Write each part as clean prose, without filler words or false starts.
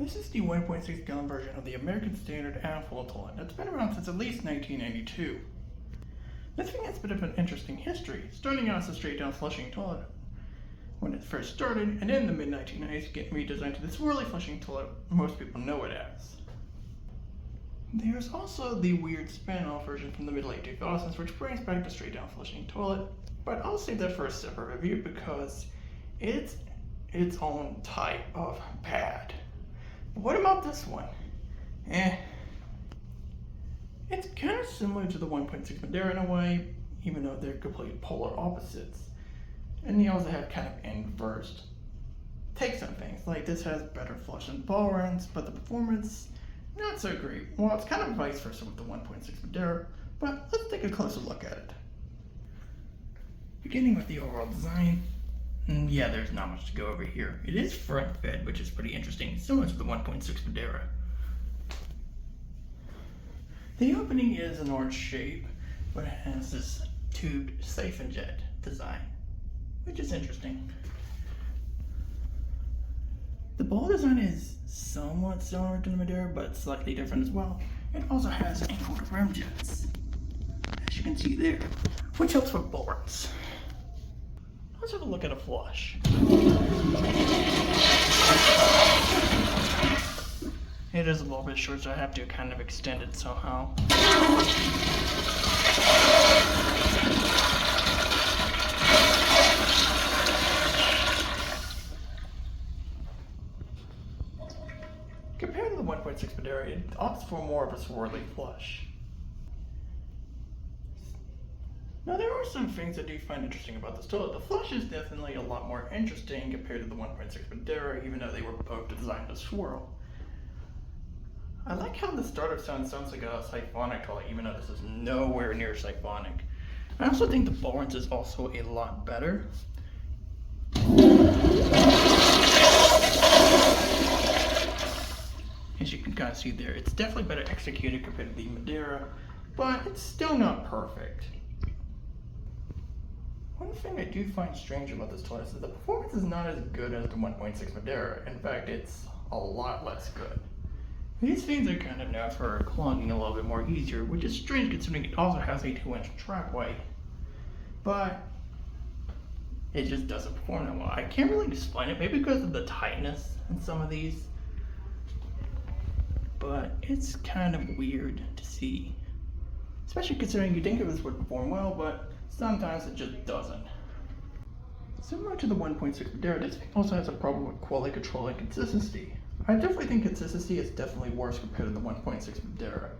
This is the 1.6 gallon version of the American Standard Afwall toilet that's been around since at least 1992. This thing has a bit of an interesting history, starting out as a straight down flushing toilet when it first started, and in the mid 1990s getting redesigned to the swirly flushing toilet most people know it as. There's also the weird spin-off version from the mid-late 2000s which brings back the straight down flushing toilet, but I'll save that for a separate review because it's its own type of bad. But what about this one? It's kind of similar to the 1.6 Maderas in a way, even though they're complete polar opposites. And they also have kind of inverse takes on things. Like this has better flush and ball runs, but the performance, not so great. Well, it's kind of vice versa with the 1.6 Maderas, but let's take a closer look at it. Beginning with the overall design, yeah, there's not much to go over here. It is front fed, which is pretty interesting, similar to the 1.6 Maderas. The opening is an orange shape, but it has this tubed siphon jet design, which is interesting. The ball design is somewhat similar to the Maderas, but slightly different as well. It also has angled rim jets, as you can see there, which helps with ball runs. Let's have a look at a flush. It is a little bit short, so I have to kind of extend it somehow. Compared to the 1.6 Maderas, it opts for more of a swirly flush. Now there are some things I do find interesting about this toilet. The flush is definitely a lot more interesting compared to the 1.6 Maderas, even though they were both designed to swirl. I like how the startup sounds like a siphonic toilet, even though this is nowhere near siphonic. I also think the ball runs is also a lot better. As you can kind of see there, it's definitely better executed compared to the Maderas, but it's still not perfect. One thing I do find strange about this toilet is that the performance is not as good as the 1.6 Maderas. In fact, it's a lot less good. These things are kind of known for clogging a little bit more easier, which is strange considering it also has a 2-inch trackway. But it just doesn't perform that well. I can't really explain it, maybe because of the tightness in some of these. But it's kind of weird to see. Especially considering you think it would perform well, but sometimes it just doesn't. Similar to the 1.6 Maderas, this also has a problem with quality control and consistency. I definitely think consistency is definitely worse compared to the 1.6 Maderas.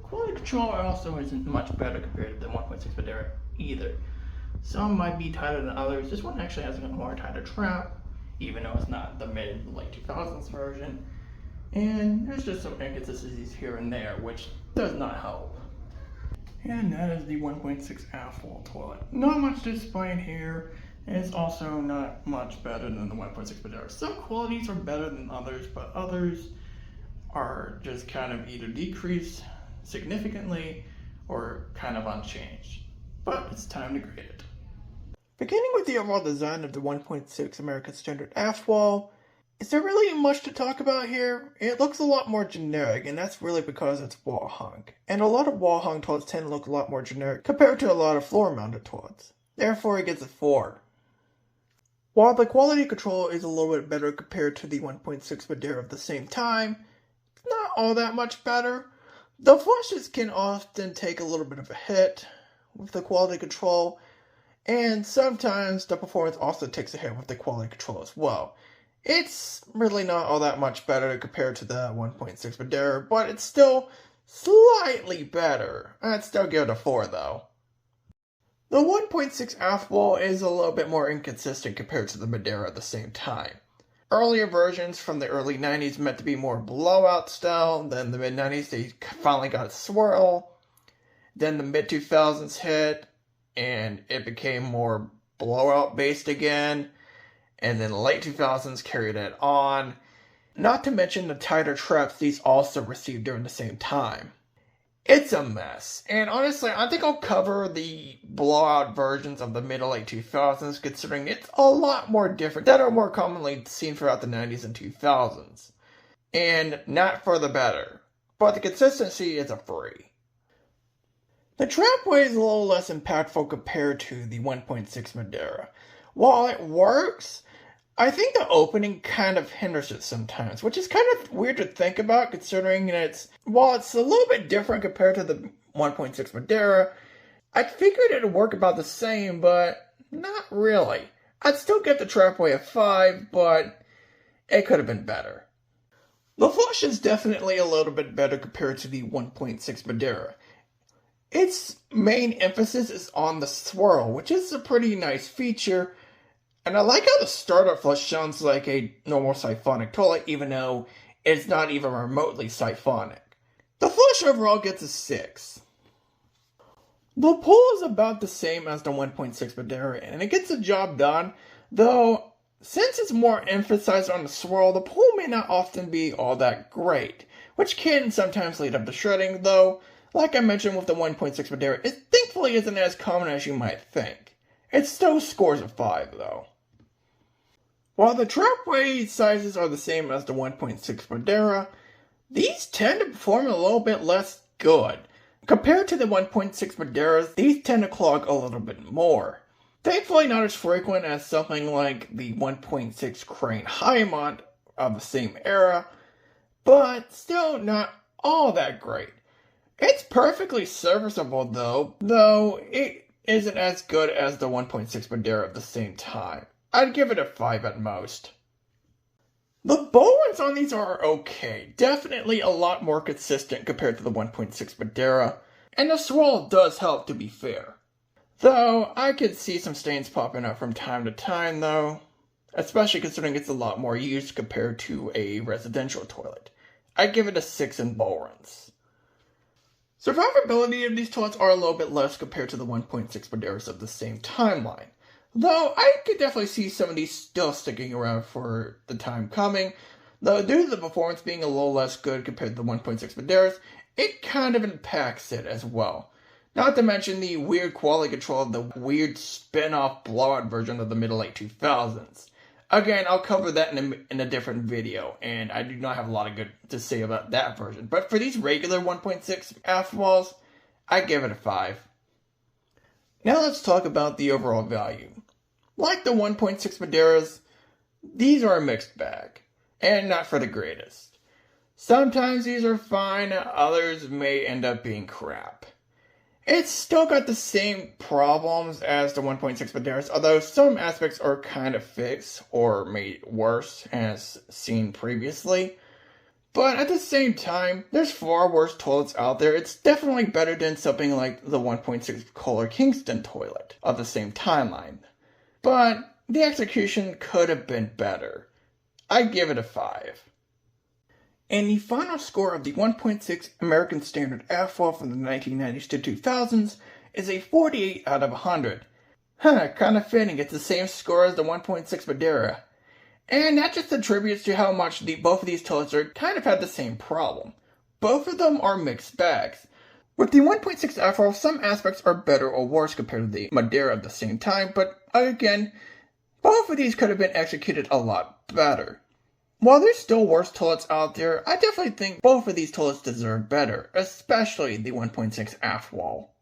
Quality control also isn't much better compared to the 1.6 Maderas either. Some might be tighter than others. This one actually has a more tighter trap, even though it's not the mid-late 2000s version. And there's just some inconsistencies here and there, which does not help. And that is the 1.6 Afwall toilet. Not much to explain here. It's also not much better than the 1.6 Maderas. Some qualities are better than others, but others are just kind of either decreased significantly or kind of unchanged. But it's time to grade it. Beginning with the overall design of the 1.6 American Standard Afwall, is there really much to talk about here? It looks a lot more generic, and that's really because it's wall hung. And a lot of wall hung toilets tend to look a lot more generic compared to a lot of floor mounted toilets. Therefore it gets a 4. While the quality control is a little bit better compared to the 1.6 Maderas of the same time, it's not all that much better. The flushes can often take a little bit of a hit with the quality control, and sometimes the performance also takes a hit with the quality control as well. It's really not all that much better compared to the 1.6 Maderas, but it's still slightly better. I'd still give it a 4 though. The 1.6 Afwall is a little bit more inconsistent compared to the Maderas at the same time. Earlier versions from the early 90s meant to be more blowout style, then the mid 90s they finally got a swirl, then the mid 2000s hit, and it became more blowout based again, and then the late 2000s carried it on, not to mention the tighter traps these also received during the same time. It's a mess, and honestly, I think I'll cover the blowout versions of the mid to late 2000s, considering it's a lot more different that are more commonly seen throughout the 90s and 2000s. and not for the better, but the consistency is a 3. The trapway is a little less impactful compared to the 1.6 Madera. While it works, I think the opening kind of hinders it sometimes, which is kind of weird to think about considering while it's a little bit different compared to the 1.6 Madera, I figured it would work about the same, but not really. I'd still get the trapway a 5, but it could have been better. The flush is definitely a little bit better compared to the 1.6 Madera. Its main emphasis is on the swirl, which is a pretty nice feature, and I like how the startup flush sounds like a normal siphonic toilet, even though it's not even remotely siphonic. The flush overall gets a 6. The pull is about the same as the 1.6 Madera, and it gets the job done, though since it's more emphasized on the swirl, the pull may not often be all that great, which can sometimes lead up to shredding, though, like I mentioned with the 1.6 Madera, it thankfully isn't as common as you might think. It still scores a 5, though. While the trapway sizes are the same as the 1.6 Madera, these tend to perform a little bit less good. Compared to the 1.6 Maderas, these tend to clog a little bit more. Thankfully not as frequent as something like the 1.6 Crane Highmont of the same era, but still not all that great. It's perfectly serviceable though it isn't as good as the 1.6 Madera at the same time. I'd give it a 5 at most. The bowlines on these are okay, definitely a lot more consistent compared to the 1.6 Madera, and the swirl does help to be fair. Though, I could see some stains popping up from time to time though, especially considering it's a lot more used compared to a residential toilet. I'd give it a 6 in bowlines. Survivability of these toilets are a little bit less compared to the 1.6 Maderas of the same timeline. Though, I could definitely see some of these still sticking around for the time coming. Though, due to the performance being a little less good compared to the 1.6 Maderas, it kind of impacts it as well. Not to mention the weird quality control of the weird spin-off blowout version of the mid-to-late 2000s. Again, I'll cover that in a different video, and I do not have a lot of good to say about that version. But for these regular 1.6 Afwalls, I give it a 5. Now let's talk about the overall value. Like the 1.6 Maderas, these are a mixed bag, and not for the greatest. Sometimes these are fine, others may end up being crap. It's still got the same problems as the 1.6 Maderas, although some aspects are kind of fixed or made worse as seen previously. But at the same time, there's far worse toilets out there. It's definitely better than something like the 1.6 Kohler Kingston toilet of the same timeline. But the execution could have been better. I give it a 5. And the final score of the 1.6 American Standard Afwall from the 1990s to 2000s is a 48 out of 100. Kind of fitting, it's the same score as the 1.6 Madera. And that just attributes to how much both of these toilets kind of had the same problem. Both of them are mixed bags. With the 1.6 Afwall, some aspects are better or worse compared to the Madera at the same time, but again, both of these could have been executed a lot better. While there's still worse toilets out there, I definitely think both of these toilets deserve better, especially the 1.6 Afwall.